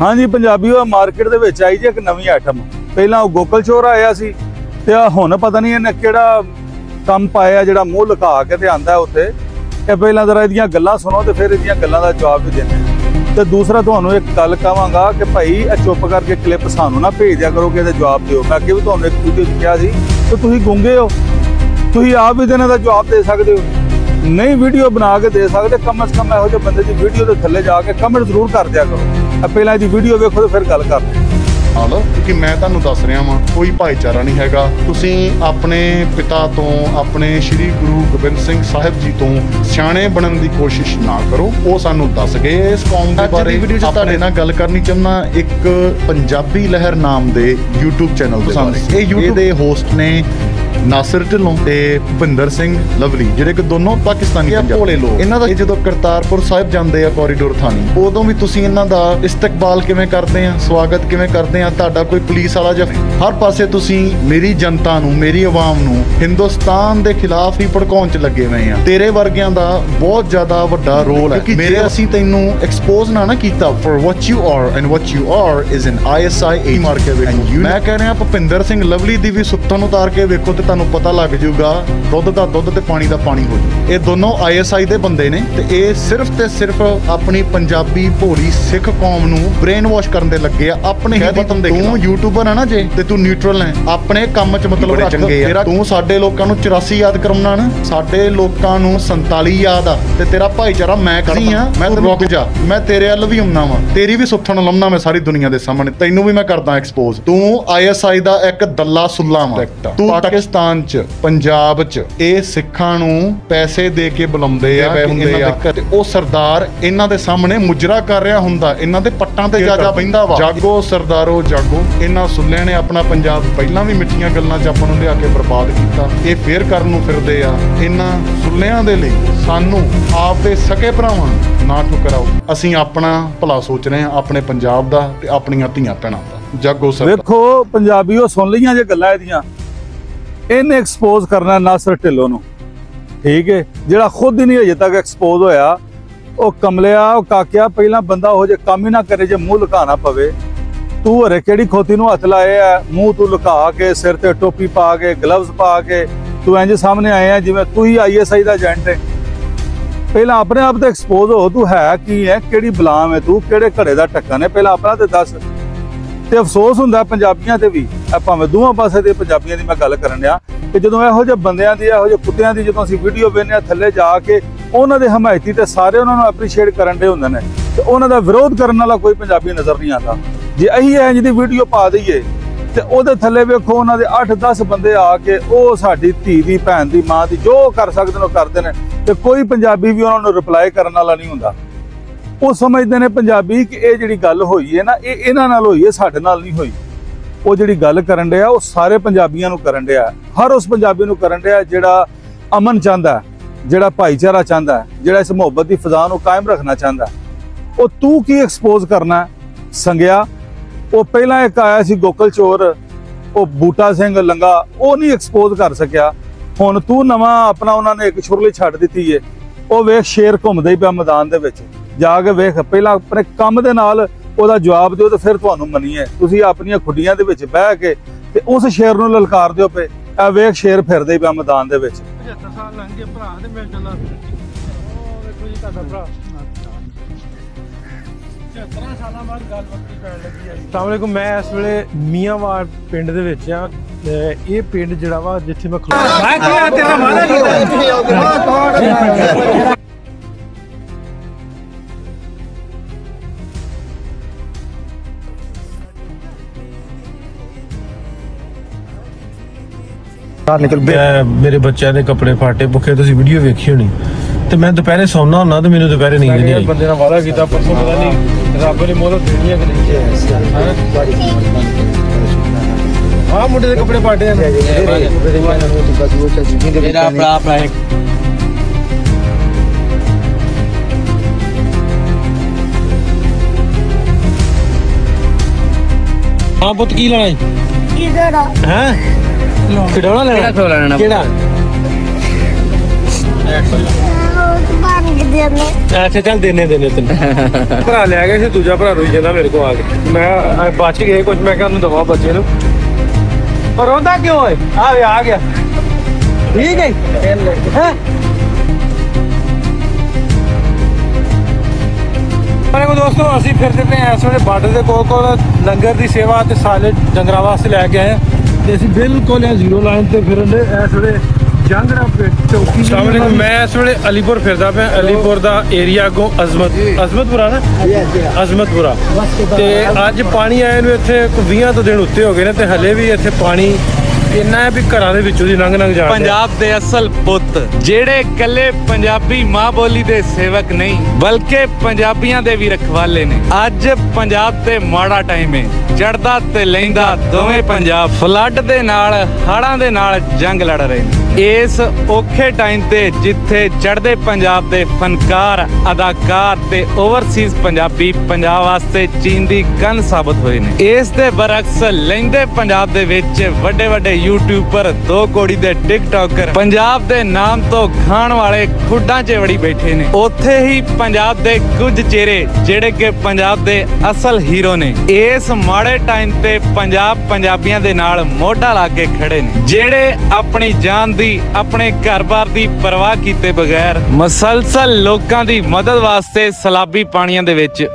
हाँ जी पंजाबी मार्केट दे विच आई जी एक नवीं आइटम। पहला गोकल चोर आया सी ते हुण पता नहीं इन्हें किहड़ा काम पाया जिहड़ा मूँह लुका के ते आंदा उत्थे। ये पहला जरा इहदियां गल्लां सुनो ते फिर इहदियां गल्लां दा जवाब भी देने। ਤੇ दूसरा ਤੁਹਾਨੂੰ एक गल कहांगा कि भाई चुप करके क्लिप सानू ना भेज दिया करो कि ਇਹਦਾ जवाब दिओ। मैं अगे भी ਤੁਹਾਨੂੰ एक वीडियो च कहा सी कि तुसीं गूंगे हो, तुसीं आप भी देने का जवाब दे सकते हो। नहीं वीडियो बना के दे सकते, कम से कम ਇਹੋ ਜਿਹੇ ਬੰਦੇ ਦੀ वीडियो के थल्ले जाके कमेंट जरूर कर दिया करो। पहला ਇਹਦੀ वीडियो वेखो तो फिर गल करते हाल क्योंकि मैं ਤੁਹਾਨੂੰ ਦੱਸ ਰਿਹਾ ਵਾਂ ਕੋਈ ਭਾਈਚਾਰਾ ਨਹੀਂ ਹੈਗਾ। ਤੁਸੀਂ ਆਪਣੇ ਪਿਤਾ ਤੋਂ ਆਪਣੇ ਸ਼੍ਰੀ ਗੁਰੂ ਗੋਬਿੰਦ ਸਿੰਘ ਸਾਹਿਬ ਜੀ ਤੋਂ ਸਿਆਣੇ ਬਣਨ ਦੀ ਕੋਸ਼ਿਸ਼ ਨਾ ਕਰੋ। ਉਹ ਸਾਨੂੰ ਦੱਸ ਗਏ ਇਸ ਕੌਮ ਦੇ ਬਾਰੇ। ਵੀਡੀਓ 'ਚ ਤੁਹਾਡੇ ਨਾਲ ਗੱਲ ਕਰਨੀ ਚਾਹੁੰਦਾ ਇੱਕ ਪੰਜਾਬੀ ਲਹਿਰ ਨਾਮ ਦੇ YouTube ਚੈਨਲ ਦੇ ਬਾਰੇ। ਇਹ YouTube ਦੇ ਹੋਸਟ ਨੇ ਨਾਸਿਰ ਢਿੱਲੋਂ ਤੇ ਭੁਪਿੰਦਰ ਸਿੰਘ ਲਵਲੀ, ਜਿਹੜੇ ਕਿ ਦੋਨੋਂ ਪਾਕਿਸਤਾਨੀ ਭੋਲੇ ਲੋਕ। ਇਹਨਾਂ ਦਾ ਜਦੋਂ ਕਰਤਾਰਪੁਰ ਸਾਹਿਬ ਜਾਂਦੇ ਆ ਕੋਰੀਡੋਰ ਥਾਣੀ, ਉਦੋਂ ਵੀ ਤੁਸੀਂ ਇਹਨਾਂ ਦਾ ਇਸਤਕਬਾਲ ਕਿਵੇਂ ਕਰਦੇ ਆ, ਸਵਾਗਤ ਕਿਵੇਂ ਕਰਦੇ ਆ? ਤੁਹਾਡਾ ਕੋਈ ਪੁਲਿਸ ਵਾਲਾ ਜਾਂ ਹਰ ਪਾਸੇ ਤੁਸੀਂ ਮੇਰੀ ਜਨਤਾ ਨੂੰ, ਮੇਰੀ ਆਵਾਮ ਨੂੰ ਹਿੰਦੁਸਤਾਨ ਦੇ ਖਿਲਾਫ ਹੀ ਭੜਕਾਉਣ 'ਚ ਲੱਗੇ ਹੋਏ ਆ। ਤੇਰੇ ਵਰਗਿਆਂ ਦਾ ਬਹੁਤ ਜ਼ਿਆਦਾ ਵੱਡਾ ਰੋਲ ਹੈ। ਮੇਰੇ ਅਸੀਂ ਤੈਨੂੰ ਐਕਸਪੋਜ਼ ਨਾ ਕੀਤਾ for what you are and what you are is an ISI market। ਮੈਂ ਕਹਿ ਰਿਹਾ ਭੁਪਿੰਦਰ ਸਿੰਘ ਲਵਲੀ ਦੀ ਵੀ ਸੁੱਤਨ ਉਤਾਰ ਕੇ ਵੇਖੋ ਤੇ ਤੁਹਾਨੂੰ ਪਤਾ ਲੱਗ ਜਾਊਗਾ ਦੁੱਧ ਦਾ ਦੁੱਧ ਤੇ ਪਾਣੀ ਦਾ ਪਾਣੀ ਹੋ ਜਾਊ। ਇਹ ਦੋਨੋਂ ISI ਦੇ ਬੰਦੇ ਨੇ ਤੇ ਇਹ ਸਿਰਫ ਤੇ ਸਿਰਫ ਆਪਣੀ ਪੰਜਾਬੀ ਭੋਲੀ ਸਿੱਖ ਕੌਮ ਨੂੰ ਬ੍ਰੇਨ ਵਾਸ਼ ਕਰਨ ਦੇ ਲੱਗੇ ਆ। ਆਪਣੇ ਹੀ ਵਤਨ ਦੇ ਤੂੰ ਯੂਟਿਊਬਰ ਆ ਨਾ ਜੇ ਤੇ ਤੂੰ ਨਿਊਟਰਲ ਹੈ ਆਪਣੇ ਕੰਮ 'ਚ ਮਤਲਬ ਚੰਗੇ ਆ। ਤੂੰ ਸਾਡੇ ਲੋਕਾਂ ਨੂੰ 84 ਯਾਦ ਕਰਾਉਣਾ ਨਾ, ਸਾਡੇ ਲੋਕਾਂ ਨੂੰ 47 ਯਾਦ ਆ ਤੇ ਤੇਰਾ ਭਾਈਚਾਰਾ ਮੈਂ ਕਰਦੀ ਆ। ਮੈਂ ਤੈਨੂੰ ਰੁਕ ਜਾ, ਮੈਂ ਤੇਰੇ ਵੱਲ ਵੀ ਆਉਣਾ ਵਾ, ਤੇਰੀ ਵੀ ਸੁੱਥਣ ਲਾਉਣਾ ਮੈਂ ਸਾਰੀ ਦੁਨੀਆ ਦੇ ਸਾਹਮਣੇ। ਤੈਨੂੰ ਵੀ ਮੈਂ ਕਰਦਾ ਐਕਸਪੋਜ਼। ਤੂੰ ISI ਦਾ ਇੱਕ ਦੱਲਾ ਸੁੱਲਾ ਵਾ। ਤੂੰ ਪਾਕਿਸਤਾਨ ਚ ਪੰਜਾਬ ਚ ਇਹ ਸਿੱਖਾਂ ਨੂੰ ਪੈਸੇ ਦੇ ਕੇ ਬੁਲਾਉਂਦੇ ਆ ਤੇ ਉਹ ਸਰਦਾਰ ਇਹਨਾਂ ਦੇ ਸਾਹਮਣੇ ਮੁਜਰਾ ਕਰ ਰਿਹਾ ਹੁੰਦਾ, ਇਹਨਾਂ ਦੇ ਪੱਟਾਂ ਤੇ ਜਾ ਬਹਿੰਦਾ ਵਾ। ਜਾਗੋ ਸਰਦਾਰੋ ਜਾਗੋ। ਇਹਨਾਂ ਸੁੱਲਿਆਂ ਨੇ ਆਪਣਾ ਪੰਜਾਬ ਪਹਿਲਾਂ ਵੀ ਮਿੱਠੀਆਂ ਗੱਲਾਂ ਚ ਆਪਾਂ ਨੂੰ ਲਿਆ ਕੇ ਬਰਬਾਦ ਕੀਤਾ, ਇਹ ਫੇਰ ਕਰਨ ਨੂੰ ਫਿਰਦੇ ਆ। ਇਹਨਾਂ ਸੁੱਲਿਆਂ ਦੇ ਲਈ ਸਾਨੂੰ ਆਪਦੇ ਸਕੇ ਭਰਾਵਾਂ ਨਾ ਠੁਕਰਾਓ। ਅਸੀਂ ਆਪਣਾ ਭਲਾ ਸੋਚ ਰਹੇ ਹਾਂ, ਆਪਣੇ ਪੰਜਾਬ ਦਾ ਤੇ ਆਪਣੀਆਂ ਧੀਆਂ ਭੈਣਾਂ ਦਾ। ਜਾਗੋ ਸਰ ਵੇਖੋ ਪੰਜਾਬੀਓ ਸੁਣ ਲਈਆਂ ਜੇ ਗੱਲਾਂ ਇਹਦੀਆਂ। ਇਹਨੇ ਐਕਸਪੋਜ਼ ਕਰਨਾ ਨਾਸਰ ਢਿੱਲੋਂ ਨੂੰ, ਠੀਕ ਹੈ, ਜਿਹੜਾ ਖੁਦ ਹੀ ਨਹੀਂ ਅਜੇ ਤੱਕ ਐਕਸਪੋਜ਼ ਹੋਇਆ। ਉਹ ਕਮਲਿਆ, ਉਹ ਕਾਕਿਆ, ਪਹਿਲਾਂ ਬੰਦਾ ਉਹ ਜੇ ਕੰਮ ਹੀ ਨਾ ਕਰੇ ਜੇ ਮੂੰਹ ਲੁਕਾਣਾ ਪਵੇ। ਤੂੰ ਹਰੇ ਕਿਹੜੀ ਖੋਤੀ ਨੂੰ ਹੱਥ ਲਾਏ ਆ? ਮੂੰਹ ਤੂੰ ਲੁਕਾ ਕੇ, ਸਿਰ ਤੇ ਟੋਪੀ ਪਾ ਕੇ, ਗਲਵਜ਼ ਪਾ ਕੇ ਤੂੰ ਇੰਜ ਸਾਹਮਣੇ ਆਏ ਆ ਜਿਵੇਂ ਤੂੰ ਹੀ ISI ਦਾ ਏਜੰਟ ਹੈ। ਪਹਿਲਾਂ ਆਪਣੇ ਆਪ ਤੇ ਐਕਸਪੋਜ਼ ਹੋ, ਤੂੰ ਹੈ ਕੀ ਹੈ, ਕਿਹੜੀ ਬਲਾਮ ਹੈ ਤੂੰ, ਕਿਹੜੇ ਘੜੇ ਦਾ ਢੱਕਣ ਹੈ, ਪਹਿਲਾਂ ਆਪਣਾ ਤੇ ਦੱਸ। ਤੇ ਅਫਸੋਸ ਹੁੰਦਾ ਪੰਜਾਬੀਆਂ ਤੇ ਵੀ, ਭਾਵੇਂ ਦੋਵਾਂ ਪਾਸੇ ਦੇ ਪੰਜਾਬੀਆਂ ਦੀ ਮੈਂ ਗੱਲ ਕਰਨ ਡਿਆ ਕਿ ਜਦੋਂ ਇਹੋ ਜਿਹੇ ਬੰਦਿਆਂ ਦੀ, ਇਹੋ ਜਿਹੇ ਕੁੱਤਿਆਂ ਦੀ ਜਦੋਂ ਅਸੀਂ ਵੀਡੀਓ ਵੇਖਦੇ ਆ ਥੱਲੇ ਜਾ ਕੇ ਉਹਨਾਂ ਦੇ ਹਮਾਇਤੀ ਤੇ ਸਾਰੇ ਉਹਨਾਂ ਨੂੰ ਐਪਰੀਸ਼ੀਏਟ ਕਰਨ ਦੇ ਹੁੰਦੇ ਨੇ ਤੇ ਉਹਨਾਂ ਦਾ ਵਿਰੋਧ ਕਰਨ ਵਾਲਾ ਕੋਈ ਪੰਜਾਬੀ ਨਜ਼ਰ ਨਹੀਂ ਆਉਂਦਾ। ਜੇ ਅਸੀਂ ਇੰਜ ਦੀ ਵੀਡੀਓ ਪਾ ਦਈਏ ਤੇ ਉਹਦੇ ਥੱਲੇ ਵੇਖੋ ਉਹਨਾਂ ਦੇ 8-10 ਬੰਦੇ ਆ ਕੇ ਉਹ ਸਾਡੀ ਧੀ ਦੀ, ਭੈਣ ਦੀ, ਮਾਂ ਦੀ ਜੋ ਕਰ ਸਕਦੇ ਨੇ ਉਹ ਕਰਦੇ ਨੇ ਤੇ ਕੋਈ ਪੰਜਾਬੀ ਵੀ ਉਹਨਾਂ ਨੂੰ ਰਿਪਲਾਈ ਕਰਨ ਵਾਲਾ ਨਹੀਂ ਹੁੰਦਾ। ਉਹ ਸਮਝਦੇ ਨੇ ਪੰਜਾਬੀ ਕਿ ਇਹ ਜਿਹੜੀ ਗੱਲ ਹੋਈ ਹੈ ਨਾ, ਇਹ ਇਹਨਾਂ ਨਾਲ ਹੋਈ ਹੈ, ਸਾਡੇ ਨਾਲ ਨਹੀਂ ਹੋਈ। ਉਹ ਜਿਹੜੀ ਗੱਲ ਕਰਨ ਡਿਆ ਉਹ ਸਾਰੇ ਪੰਜਾਬੀਆਂ ਨੂੰ ਕਰਨ ਡਿਆ, ਹਰ ਉਸ ਪੰਜਾਬੀ ਨੂੰ ਕਰਨ ਡਿਆ ਜਿਹੜਾ ਅਮਨ ਚਾਹੁੰਦਾ, ਜਿਹੜਾ ਭਾਈਚਾਰਾ ਚਾਹੁੰਦਾ, ਜਿਹੜਾ ਇਸ ਮੁਹੱਬਤ ਦੀ ਫਿਜ਼ਾ ਨੂੰ ਕਾਇਮ ਰੱਖਣਾ ਚਾਹੁੰਦਾ। ਉਹ ਤੂੰ ਕੀ ਐਕਸਪੋਜ਼ ਕਰਨਾ ਸੰਗਿਆ? ਉਹ ਪਹਿਲਾਂ ਇੱਕ ਆਇਆ ਸੀ ਗੋਕਲ ਚੋਰ, ਉਹ ਬੂਟਾ ਸਿੰਘ ਲੰਗਾ, ਉਹ ਨਹੀਂ ਐਕਸਪੋਜ਼ ਕਰ ਸਕਿਆ। ਹੁਣ ਤੂੰ ਨਵਾਂ ਆਪਣਾ ਉਹਨਾਂ ਨੇ ਇੱਕ ਛੁਰਲੀ ਛੱਡ ਦਿੱਤੀ ਏ। ਉਹ ਵੇਖ ਸ਼ੇਰ ਘੁੰਮਦਾ ਹੀ ਪਿਆ ਮੈਦਾਨ ਦੇ ਵਿੱਚ, ਜਾ ਕੇ ਵੇਖ। ਪਹਿਲਾਂ ਆਪਣੇ ਕੰਮ ਦੇ ਨਾਲ ਉਹਦਾ ਜਵਾਬ ਦਿਓ ਤੇ ਫਿਰ ਤੁਹਾਨੂੰ ਮੰਨੀਏ। ਤੁਸੀਂ ਆਪਣੀਆਂ ਖੁੱਡੀਆਂ ਦੇ ਵਿੱਚ ਬਹਿ ਕੇ ਤੇ ਉਸ ਸ਼ੇਰ ਨੂੰ ਲਲਕਾਰ ਦਿਓ ਪਏ। ਇਹ ਵੇਖ ਸ਼ੇਰ ਫਿਰਦੇ ਪਿਆ ਮੈਦਾਨ ਦੇ ਵਿੱਚ। 75 ਸਾਲ ਲੰਘ ਗਏ ਭਰਾ ਤੇ ਮਿਲ ਚੱਲਾ। ਉਹ ਵੇਖੋ ਜੀ ਤੁਹਾਡਾ ਭਰਾ 75 ਸਾਲਾਂ ਬਾਅਦ ਗੱਲ ਵੱਖਰੀ ਪੈਣ ਲੱਗੀ ਹੈ। अस्सलाम वालेकुम। मैं इस ਵੇਲੇ ਮੀਆਂਵਾਲ ਪਿੰਡ ਦੇ ਵਿੱਚ ਆ। ਇਹ ਪਿੰਡ ਜਿਹੜਾ ਵਾ ਜਿੱਥੇ ਮੈਂ मेरे बच्चों ने कपड़े फाटे भुखे तुसीं वीडियो वेखी होनी ते मैं दोपहरे सौना हुन्ना ते मैनूं दोपहरे नींद नहीं आई। बंदे नाल वादा कीता परसों पता नहीं रब ने मोहलत देनी है कि नहीं। हां मुंडे दे कपड़े फाटे मेरा भरा हां पुत की लेना है? हैं खिडौना लेना? केड़ा ਅੱਛਾ ਚੱਲ ਦੇਨੇ ਤੈਨੂੰ ਭਰਾ ਲੈ ਗਏ ਸੀ, ਦੂਜਾ ਭਰਾ ਰੋਈ ਜਾਂਦਾ ਮੇਰੇ ਕੋਲ ਆ ਕੇ। ਮੈਂ ਬਚ ਗਏ ਕੁਝ, ਮੈਂ ਕਿਹਾ ਉਹਨੂੰ ਦਵਾ ਬੱਚੇ ਨੂੰ। ਪਰ ਰੋਂਦਾ ਕਿਉਂ ਹੈ? ਆ ਗਿਆ ਠੀਕ ਹੈ ਹੈ। ਪਰ ਦੋਸਤੋ ਅਸੀਂ ਫਿਰਦੇ ਪਏ ਇਸ ਵੇਲੇ ਬਾਰਡਰ ਦੇ ਕੋਲ ਲੰਗਰ ਦੀ ਸੇਵਾ ਤੇ ਸਾਲੇ ਡੰਗਰਾਂ ਵਾਸਤੇ ਲੈ ਕੇ ਆਏ ਤੇ ਅਸੀਂ ਬਿਲਕੁਲ ਜ਼ੀਰੋ ਲਾਈਨ ਤੇ ਫਿਰਨ ਦੇ ਇਸ ਵੇਲੇ ਜੰਗਰਾ ਚੌਕੀ। ਅਸਲਾਮ ਵਾਲੇਕੁਮ। ਮੈਂ ਇਸ ਵੇਲੇ ਅਲੀਪੁਰ ਫਿਰਦਾ ਪਿਆ। ਅਲੀਪੁਰ ਦਾ ਏਰੀਆ ਅੱਗੋਂ ਅਜ਼ਮਤਪੁਰਾ ਨਾ, ਅਜ਼ਮਤਪੁਰਾ। ਤੇ ਅੱਜ ਪਾਣੀ ਆਏ ਨੂੰ ਇੱਥੇ 20 ਤੋਂ ਦਿਨ ਉੱਤੇ ਹੋ ਗਏ ਨੇ ਤੇ ਹਲੇ ਵੀ ਇੱਥੇ ਪਾਣੀ ਇੰਨਾ ਹੈ ਵੀ ਘਰਾਂ ਦੇ ਵਿੱਚੋਂ ਦੀ ਲੰਘ ਜਾ। ਪੰਜਾਬ ਦੇ ਅਸਲ ਪੁੱਤ ਜਿਹੜੇ ਇਕੱਲੇ ਪੰਜਾਬੀ ਮਾਂ ਬੋਲੀ ਦੇ ਸੇਵਕ ਨਹੀਂ ਬਲਕਿ ਪੰਜਾਬੀਆਂ ਦੇ ਵੀ ਰਖਵਾਲੇ ਨੇ। ਅੱਜ ਪੰਜਾਬ ਤੇ ਮਾੜਾ ਟਾਈਮ ਹੈ, ਚੜਦਾ ਤੇ ਲੈਂਦਾ ਦੋਵੇਂ ਪੰਜਾਬ ਫਲੱਡ ਦੇ ਨਾਲ, ਹੜ੍ਹਾਂ ਦੇ ਨਾਲ ਜੰਗ ਲੜ ਰਹੇ ਨੇ। ਇਸ ਔਖੇ ਟਾਈਮ ਤੇ ਜਿੱਥੇ ਚੜ੍ਹਦੇ ਪੰਜਾਬ ਦੇ ਫਨਕਾਰ, ਅਦਾਕਾਰ ਤੇ ਓਵਰਸੀਜ਼ ਪੰਜਾਬੀ ਪੰਜਾਬ ਵਾਸਤੇ ਚੀਨ ਦੀ ਕੰਨ ਸਾਬਤ ਹੋਏ ਨੇ, ਇਸ ਦੇ ਬਰਅਕਸ ਲਹਿੰਦੇ ਪੰਜਾਬ ਦੇ ਵਿੱਚ ਵੱਡੇ ਵੱਡੇ ਯੂਟਿਊਬਰ, 2 ਕੋੜੀ ਦੇ ਟਿਕਟੌਕਰ ਪੰਜਾਬ ਦੇ ਨਾਮ ਤੋਂ ਖਾਣ ਵਾਲੇ ਖੁੱਡਾਂ 'ਚ ਵੜੀ ਬੈਠੇ ਨੇ। ਉੱਥੇ ਹੀ ਪੰਜਾਬ ਦੇ ਕੁਝ ਚਿਹਰੇ ਜਿਹੜੇ ਕਿ ਪੰਜਾਬ ਦੇ ਅਸਲ ਹੀਰੋ ਨੇ, ਇਸ ਮਾੜੇ ਟਾਈਮ ਤੇ ਪੰਜਾਬੀਆਂ ਦੇ ਨਾਲ ਮੋਢਾ ਲਾ ਕੇ ਖੜੇ ਨੇ, ਜਿਹੜੇ ਆਪਣੀ ਜਾਨ ਦੀ, ਆਪਣੇ ਘਰ-ਬਾਰ ਦੀ ਪਰਵਾਹ ਕੀਤੇ ਬਗੈਰ ਮਸਲਸਲ ਲੋਕਾਂ ਦੀ ਮਦਦ ਵਾਸਤੇ ਸਲਾਬੀ ਪਾਣੀਆਂ ਦੇ ਵਿੱਚ